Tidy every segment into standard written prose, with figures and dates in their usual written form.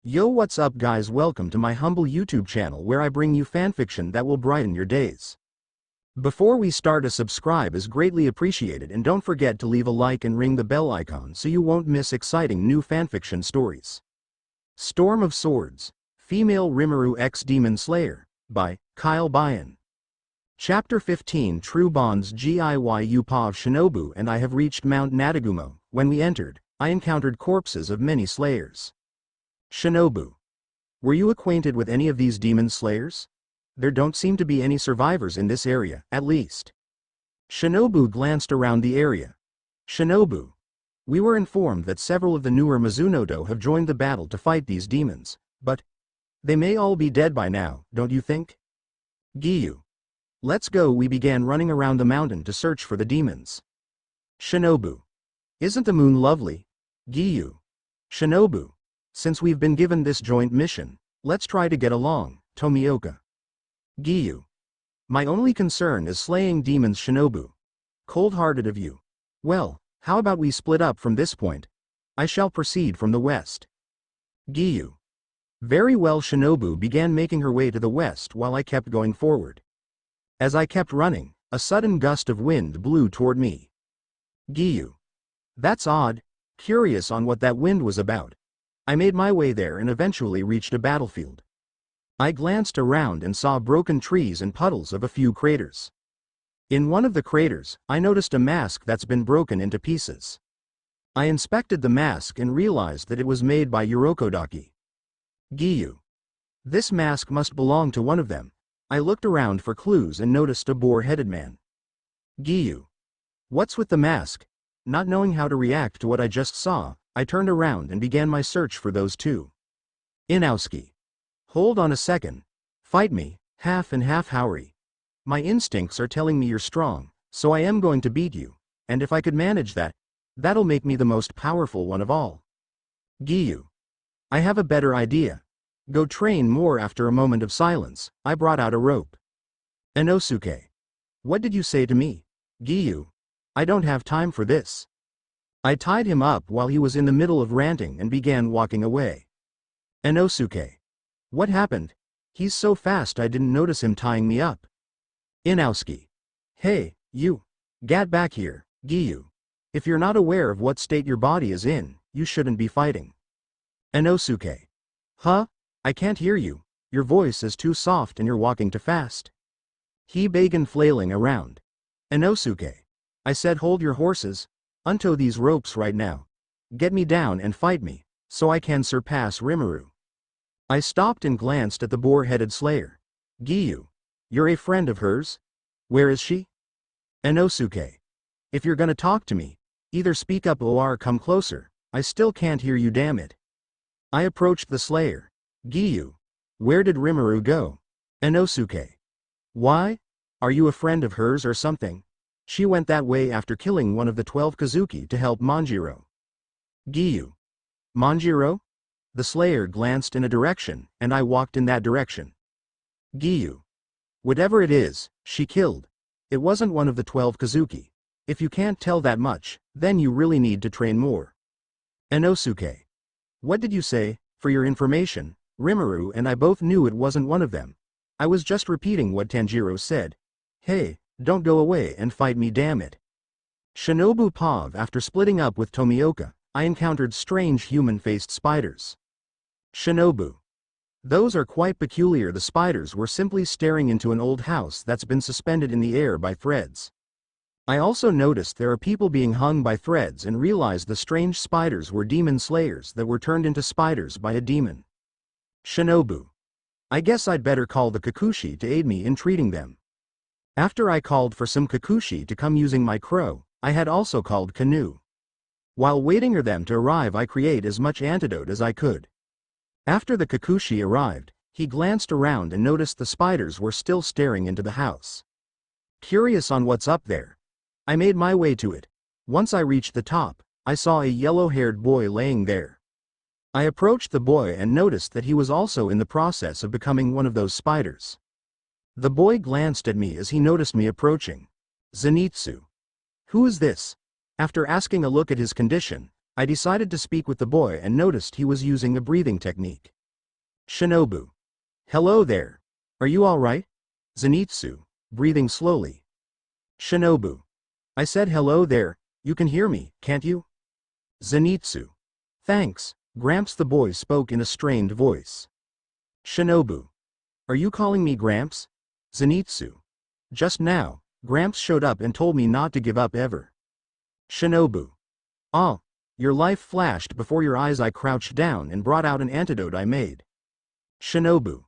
Yo, what's up guys, welcome to my humble YouTube channel where I bring you fanfiction that will brighten your days. Before we start, a subscribe is greatly appreciated, and don't forget to leave a like and ring the bell icon so you won't miss exciting new fanfiction stories. Storm of Swords, Female Rimuru X Demon Slayer, by KyleBayan. Chapter 15. True Bonds. Giyu Pa of Shinobu and I have reached Mount Nagumo. When we entered, I encountered corpses of many slayers. Shinobu. Were you acquainted with any of these demon slayers? There don't seem to be any survivors in this area, at least. Shinobu glanced around the area. Shinobu. We were informed that several of the newer Mizunodo have joined the battle to fight these demons, but they may all be dead by now, don't you think? Giyu. Let's go. We began running around the mountain to search for the demons. Shinobu. Isn't the moon lovely? Giyu. Shinobu. Since we've been given this joint mission, let's try to get along, Tomioka. Giyu. My only concern is slaying demons. Shinobu. Cold-hearted of you. Well, how about we split up from this point? I shall proceed from the west. Giyu. Very well. Shinobu began making her way to the west while I kept going forward. As I kept running, a sudden gust of wind blew toward me. Giyu. That's odd. Curious on what that wind was about. I made my way there and eventually reached a battlefield. I glanced around and saw broken trees and puddles of a few craters. In one of the craters, I noticed a mask that's been broken into pieces. I inspected the mask and realized that it was made by Urokodaki. Giyu. This mask must belong to one of them. I looked around for clues and noticed a boar-headed man. Giyu. What's with the mask? Not knowing how to react to what I just saw, I turned around and began my search for those two. Inosuke. Hold on a second. Fight me, half and half Houri. My instincts are telling me you're strong, so I am going to beat you, and if I could manage that, that'll make me the most powerful one of all. Giyu. I have a better idea. Go train more. After a moment of silence, I brought out a rope. Inosuke. What did you say to me? Giyu. I don't have time for this. I tied him up while he was in the middle of ranting and began walking away. Inosuke. What happened? He's so fast I didn't notice him tying me up. Inosuke. Hey, you. Get back here, Giyu. If you're not aware of what state your body is in, you shouldn't be fighting. Inosuke. Huh? I can't hear you. Your voice is too soft and you're walking too fast. He began flailing around. Inosuke. I said hold your horses. Untow these ropes right now. Get me down and fight me, so I can surpass Rimuru. I stopped and glanced at the boar-headed slayer. Giyu. You're a friend of hers? Where is she? Inosuke. If you're gonna talk to me, either speak up or come closer. I still can't hear you, damn it. I approached the slayer. Giyu. Where did Rimuru go? Inosuke. Why? Are you a friend of hers or something? She went that way after killing one of the 12 Kazuki to help Manjiro. Giyu. Manjiro? The slayer glanced in a direction, and I walked in that direction. Giyu. Whatever it is, she killed. It wasn't one of the 12 Kazuki. If you can't tell that much, then you really need to train more. Inosuke. What did you say? For your information, Rimuru and I both knew it wasn't one of them. I was just repeating what Tanjiro said. Hey, don't go away and fight me, damn it. Shinobu Pav. After splitting up with Tomioka, I encountered strange human-faced spiders. Shinobu. Those are quite peculiar. The spiders were simply staring into an old house that's been suspended in the air by threads. I also noticed there are people being hung by threads and realized the strange spiders were demon slayers that were turned into spiders by a demon. Shinobu. I guess I'd better call the Kikushi to aid me in treating them. After I called for some Kikushi to come using my crow, I had also called Canoe. While waiting for them to arrive, I create as much antidote as I could. After the Kikushi arrived, he glanced around and noticed the spiders were still staring into the house. Curious on what's up there, I made my way to it. Once I reached the top, I saw a yellow-haired boy laying there. I approached the boy and noticed that he was also in the process of becoming one of those spiders. The boy glanced at me as he noticed me approaching. Zenitsu. Who is this? After asking a look at his condition, I decided to speak with the boy and noticed he was using a breathing technique. Shinobu. Hello there. Are you alright? Zenitsu, breathing slowly. Shinobu. I said hello there, you can hear me, can't you? Zenitsu. Thanks, Gramps. The boy spoke in a strained voice. Shinobu. Are you calling me Gramps? Zenitsu. Just now, Gramps showed up and told me not to give up ever. Shinobu. Oh, your life flashed before your eyes. I crouched down and brought out an antidote I made. Shinobu.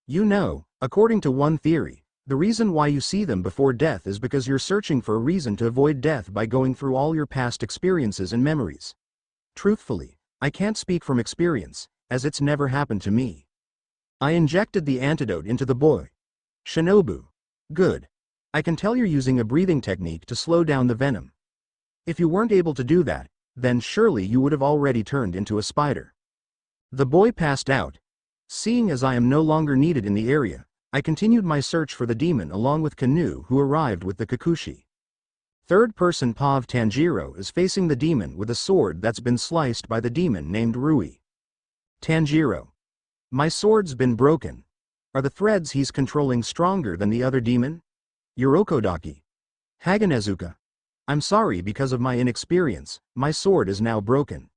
You know, according to one theory, the reason why you see them before death is because you're searching for a reason to avoid death by going through all your past experiences and memories. Truthfully, I can't speak from experience, as it's never happened to me. I injected the antidote into the boy. Shinobu. Good. I can tell you're using a breathing technique to slow down the venom. If you weren't able to do that, then surely you would have already turned into a spider. The boy passed out. Seeing as I am no longer needed in the area, I continued my search for the demon along with Kanu, who arrived with the Kikuchi. Third-person paw of Tanjiro is facing the demon with a sword that's been sliced by the demon named Rui. Tanjiro. My sword's been broken. Are the threads he's controlling stronger than the other demon? Yorokodaki. Haganezuka. I'm sorry, because of my inexperience, my sword is now broken.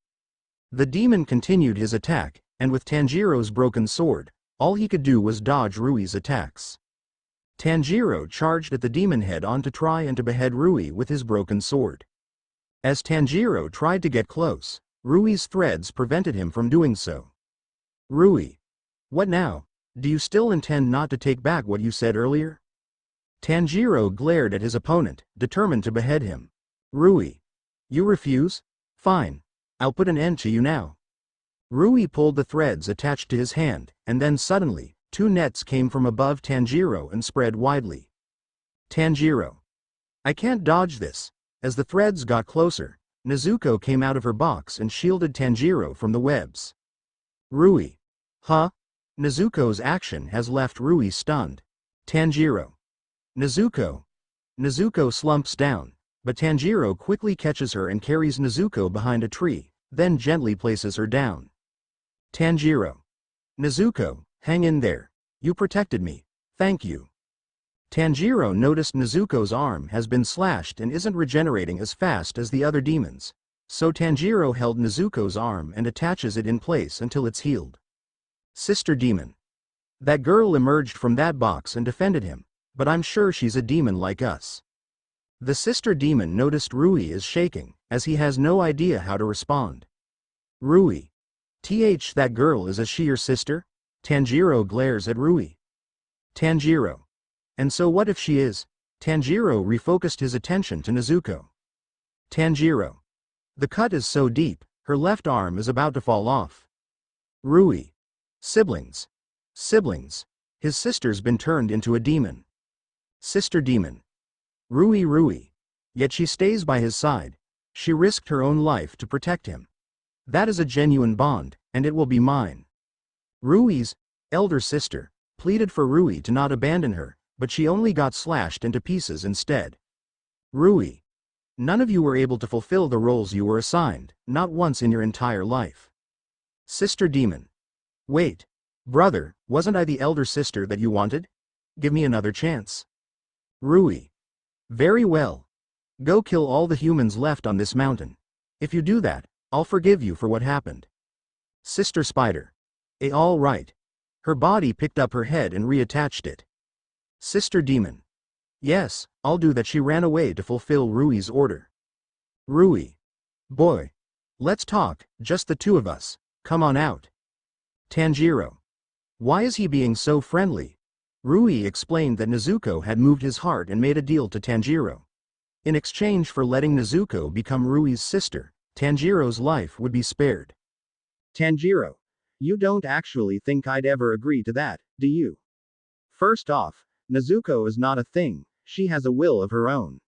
The demon continued his attack, and with Tanjiro's broken sword, all he could do was dodge Rui's attacks. Tanjiro charged at the demon head on to try and to behead Rui with his broken sword. As Tanjiro tried to get close, Rui's threads prevented him from doing so. Rui. What now? Do you still intend not to take back what you said earlier? Tanjiro glared at his opponent, determined to behead him. Rui. You refuse? Fine. I'll put an end to you now. Rui pulled the threads attached to his hand, and then suddenly, two nets came from above Tanjiro and spread widely. Tanjiro. I can't dodge this. As the threads got closer, Nezuko came out of her box and shielded Tanjiro from the webs. Rui. Huh? Nezuko's action has left Rui stunned. Tanjiro. Nezuko. Nezuko slumps down, but Tanjiro quickly catches her and carries Nezuko behind a tree, then gently places her down. Tanjiro. Nezuko, hang in there. You protected me. Thank you. Tanjiro noticed Nezuko's arm has been slashed and isn't regenerating as fast as the other demons, so Tanjiro held Nezuko's arm and attaches it in place until it's healed. Sister Demon. That girl emerged from that box and defended him, but I'm sure she's a demon like us. The sister demon noticed Rui is shaking, as he has no idea how to respond. Rui. That girl is she your sister? Tanjiro glares at Rui. Tanjiro. And so what if she is? Tanjiro refocused his attention to Nezuko. Tanjiro. The cut is so deep, her left arm is about to fall off. Rui. Siblings. Siblings. His sister's been turned into a demon. Sister Demon. Rui. Yet she stays by his side. She risked her own life to protect him. That is a genuine bond, and it will be mine. Rui's elder sister pleaded for Rui to not abandon her, but she only got slashed into pieces instead. Rui. None of you were able to fulfill the roles you were assigned, not once in your entire life. Sister Demon. Wait. Brother, wasn't I the elder sister that you wanted? Give me another chance. Rui. Very well. Go kill all the humans left on this mountain. If you do that, I'll forgive you for what happened. Sister Spider. All right. Her body picked up her head and reattached it. Sister Demon. Yes, I'll do that. She ran away to fulfill Rui's order. Rui. Boy. Let's talk, just the two of us. Come on out. Tanjiro. Why is he being so friendly? Rui explained that Nezuko had moved his heart and made a deal to Tanjiro. In exchange for letting Nezuko become Rui's sister, Tanjiro's life would be spared. Tanjiro. You don't actually think I'd ever agree to that, do you? First off, Nezuko is not a thing, she has a will of her own.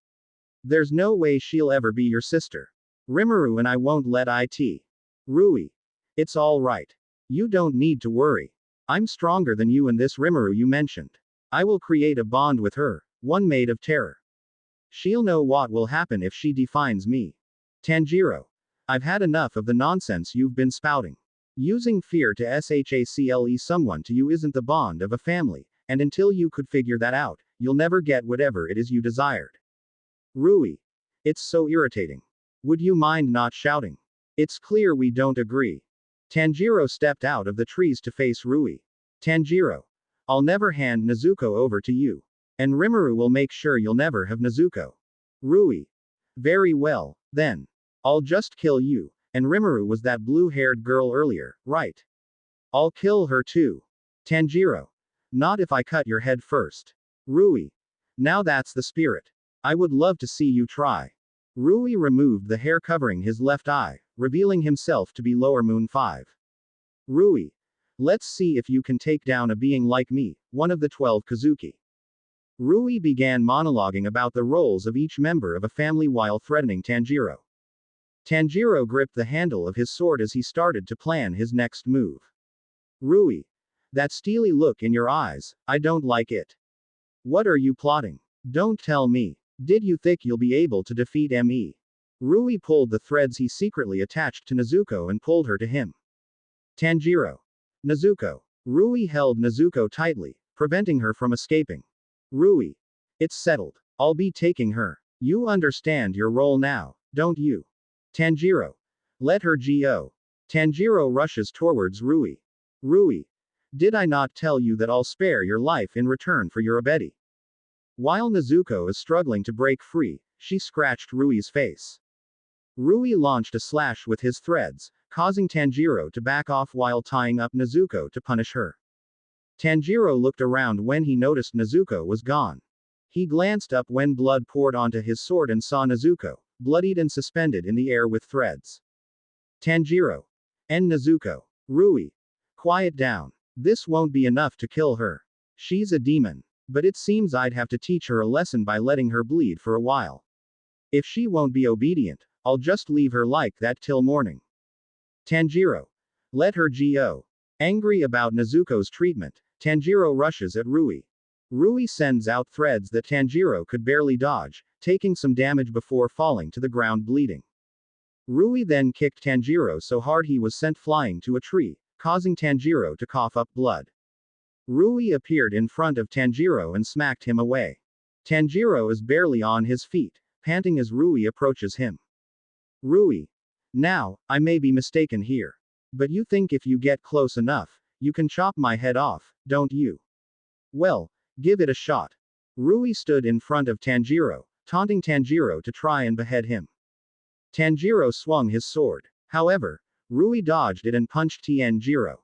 There's no way she'll ever be your sister. Rimuru and I won't let it. Rui. It's all right. You don't need to worry. I'm stronger than you and this Rimuru you mentioned. I will create a bond with her, one made of terror. She'll know what will happen if she defines me. Tanjiro. I've had enough of the nonsense you've been spouting. Using fear to shackle someone to you isn't the bond of a family, and until you could figure that out, you'll never get whatever it is you desired. Rui. It's so irritating. Would you mind not shouting? It's clear we don't agree. Tanjiro stepped out of the trees to face Rui. Tanjiro. I'll never hand Nezuko over to you. And Rimuru will make sure you'll never have Nezuko. Rui. Very well, then. I'll just kill you, and Rimuru was that blue-haired girl earlier, right? I'll kill her too. Tanjiro. Not if I cut your head first. Rui. Now that's the spirit. I would love to see you try. Rui removed the hair covering his left eye, revealing himself to be Lower Moon 5. Rui. Let's see if you can take down a being like me, one of the 12 Kozuki. Rui began monologuing about the roles of each member of a family while threatening Tanjiro. Tanjiro gripped the handle of his sword as he started to plan his next move. Rui. That steely look in your eyes, I don't like it. What are you plotting? Don't tell me. Did you think you'll be able to defeat me? Rui pulled the threads he secretly attached to Nezuko and pulled her to him. Tanjiro. Nezuko. Rui held Nezuko tightly, preventing her from escaping. Rui. It's settled. I'll be taking her. You understand your role now, don't you? Tanjiro. Let her go. Tanjiro rushes towards Rui. Rui. Did I not tell you that I'll spare your life in return for your abeti? While Nezuko is struggling to break free, she scratched Rui's face. Rui launched a slash with his threads, causing Tanjiro to back off while tying up Nezuko to punish her. Tanjiro looked around when he noticed Nezuko was gone. He glanced up when blood poured onto his sword and saw Nezuko, bloodied and suspended in the air with threads. Tanjiro. And Nezuko. Rui. Quiet down. This won't be enough to kill her. She's a demon. But it seems I'd have to teach her a lesson by letting her bleed for a while. If she won't be obedient, I'll just leave her like that till morning. Tanjiro. Let her go. Angry about Nezuko's treatment, Tanjiro rushes at Rui. Rui sends out threads that Tanjiro could barely dodge, taking some damage before falling to the ground bleeding. Rui then kicked Tanjiro so hard he was sent flying to a tree, causing Tanjiro to cough up blood. Rui appeared in front of Tanjiro and smacked him away. Tanjiro is barely on his feet, panting as Rui approaches him. Rui. Now, I may be mistaken here. But you think if you get close enough, you can chop my head off, don't you? Well, give it a shot. Rui stood in front of Tanjiro, taunting Tanjiro to try and behead him. Tanjiro swung his sword. However, Rui dodged it and punched Tanjiro.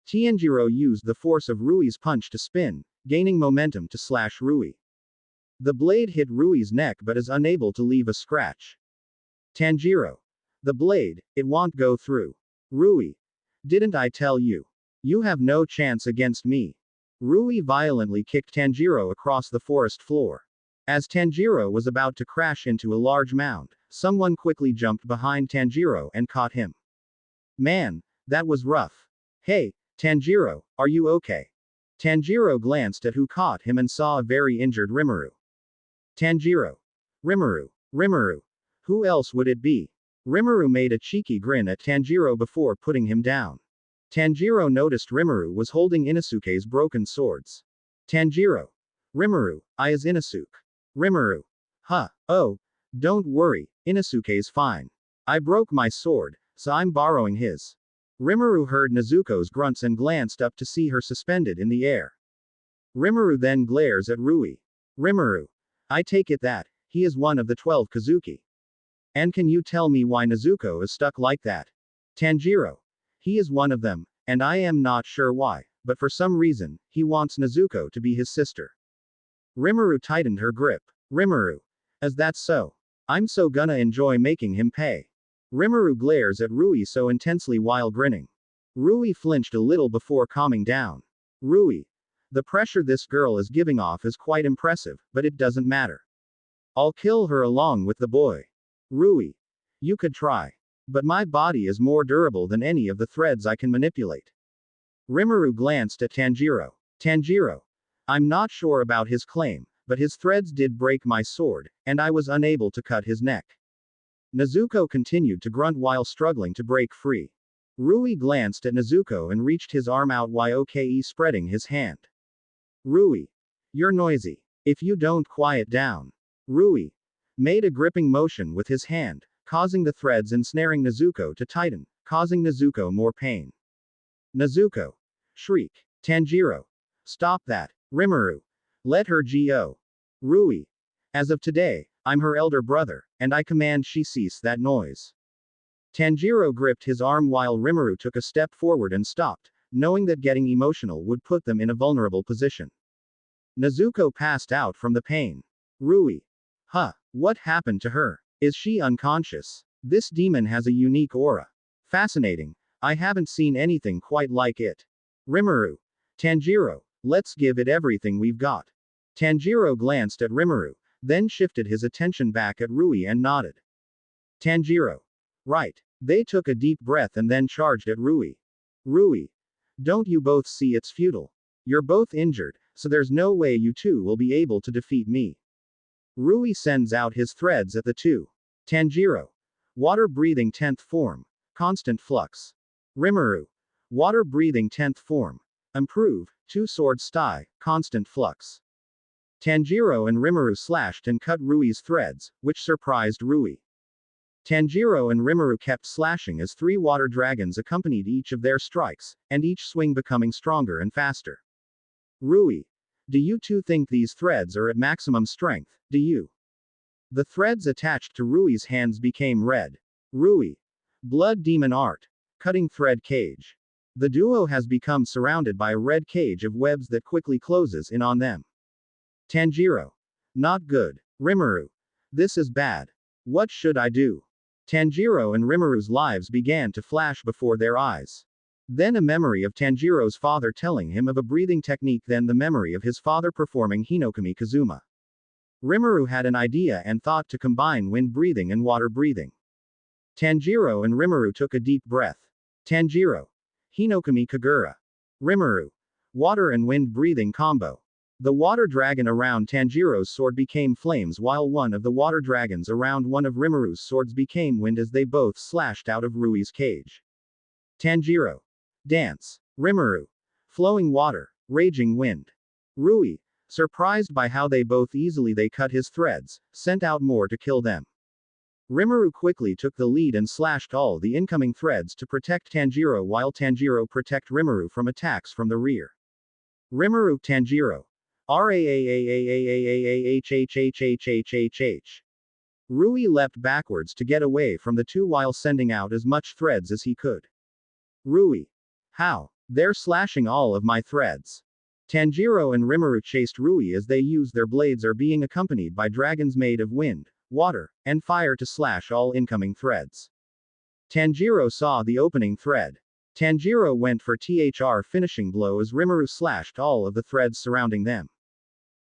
Tanjiro used the force of Rui's punch to spin, gaining momentum to slash Rui. The blade hit Rui's neck but is unable to leave a scratch. Tanjiro. The blade, it won't go through. Rui. Didn't I tell you? You have no chance against me. Rui violently kicked Tanjiro across the forest floor. As Tanjiro was about to crash into a large mound, someone quickly jumped behind Tanjiro and caught him. Man, that was rough. Hey, Tanjiro, are you okay? Tanjiro glanced at who caught him and saw a very injured Rimuru. Tanjiro. Rimuru. Rimuru. Who else would it be? Rimuru made a cheeky grin at Tanjiro before putting him down. Tanjiro noticed Rimuru was holding Inosuke's broken swords. Tanjiro. Rimuru, I is Inosuke. Rimuru. Huh, oh, don't worry, Inosuke's fine. I broke my sword, so I'm borrowing his. Rimuru heard Nezuko's grunts and glanced up to see her suspended in the air. Rimuru then glares at Rui. Rimuru. I take it that, he is one of the 12 Kozuki. And can you tell me why Nezuko is stuck like that? Tanjiro. He is one of them, and I am not sure why, but for some reason, he wants Nezuko to be his sister. Rimuru tightened her grip. Rimuru. Is that so? I'm so gonna enjoy making him pay. Rimuru glares at Rui so intensely while grinning. Rui flinched a little before calming down. Rui. The pressure this girl is giving off is quite impressive, but it doesn't matter. I'll kill her along with the boy. Rui. You could try. But my body is more durable than any of the threads I can manipulate. Rimuru glanced at Tanjiro. Tanjiro. I'm not sure about his claim, but his threads did break my sword, and I was unable to cut his neck. Nezuko continued to grunt while struggling to break free. Rui glanced at Nezuko and reached his arm out yoke spreading his hand. Rui. You're noisy. If you don't quiet down. Rui made a gripping motion with his hand, causing the threads ensnaring Nezuko to tighten, causing Nezuko more pain. Nezuko. Shriek. Tanjiro. Stop that. Rimuru. Let her go. Rui. As of today, I'm her elder brother, and I command she cease that noise. Tanjiro gripped his arm while Rimuru took a step forward and stopped, knowing that getting emotional would put them in a vulnerable position. Nezuko passed out from the pain. Rui. Huh, what happened to her? Is she unconscious? This demon has a unique aura. Fascinating, I haven't seen anything quite like it. Rimuru. Tanjiro, let's give it everything we've got. Tanjiro glanced at Rimuru, then shifted his attention back at Rui and nodded. Tanjiro. Right. They took a deep breath and then charged at Rui. Rui. Don't you both see it's futile? You're both injured, so there's no way you two will be able to defeat me. Rui sends out his threads at the two. Tanjiro. Water-breathing 10th form. Constant flux. Rimuru. Water-breathing 10th form. Improve, 2-sword style, constant flux. Tanjiro and Rimuru slashed and cut Rui's threads, which surprised Rui. Tanjiro and Rimuru kept slashing as 3 water dragons accompanied each of their strikes, and each swing becoming stronger and faster. Rui. Do you two think these threads are at maximum strength, do you? The threads attached to Rui's hands became red. Rui. Blood demon art. Cutting thread cage. The duo has become surrounded by a red cage of webs that quickly closes in on them. Tanjiro. Not good. Rimuru. This is bad. What should I do? Tanjiro and Rimuru's lives began to flash before their eyes. Then a memory of Tanjiro's father telling him of a breathing technique, then the memory of his father performing Hinokami Kazuma. Rimuru had an idea and thought to combine wind breathing and water breathing. Tanjiro and Rimuru took a deep breath. Tanjiro. Hinokami Kagura. Rimuru. Water and wind breathing combo. The water dragon around Tanjiro's sword became flames while one of the water dragons around one of Rimuru's swords became wind as they both slashed out of Rui's cage. Tanjiro. Dance. Rimuru. Flowing water. Raging wind. Rui. Surprised by how they both easily cut his threads, sent out more to kill them. Rimuru quickly took the lead and slashed all the incoming threads to protect Tanjiro while Tanjiro protect Rimuru from attacks from the rear. Rimuru Tanjiro. RAAAAAAAHHHHHHH. Rui leapt backwards to get away from the two while sending out as much threads as he could. Rui. How? They're slashing all of my threads. Tanjiro and Rimuru chased Rui as they used their blades are being accompanied by dragons made of wind, water, and fire to slash all incoming threads. Tanjiro saw the opening thread. Tanjiro went for THR finishing blow as Rimuru slashed all of the threads surrounding them.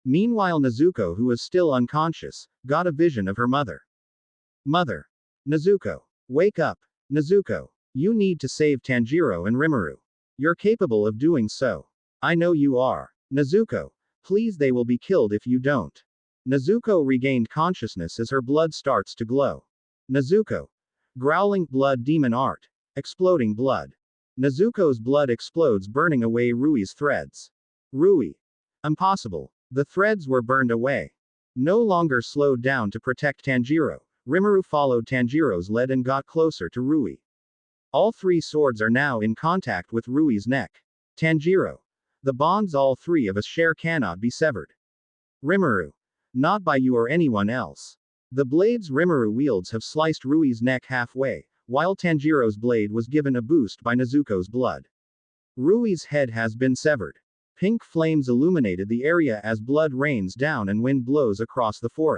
Meanwhile Nezuko, who was still unconscious, got a vision of her mother. Mother. Nezuko. Wake up. Nezuko. You need to save Tanjiro and Rimuru. You're capable of doing so. I know you are. Nezuko. Please, they will be killed if you don't. Nezuko regained consciousness as her blood starts to glow. Nezuko. Growling blood demon art. Exploding blood. Nezuko's blood explodes, burning away Rui's threads. Rui. Impossible. The threads were burned away. No longer slowed down to protect Tanjiro, Rimuru followed Tanjiro's lead and got closer to Rui. All 3 swords are now in contact with Rui's neck. Tanjiro. The bonds all 3 of us share cannot be severed. Rimuru. Not by you or anyone else. The blades Rimuru wields have sliced Rui's neck halfway, while Tanjiro's blade was given a boost by Nezuko's blood. Rui's head has been severed. Pink flames illuminated the area as blood rains down and wind blows across the forest.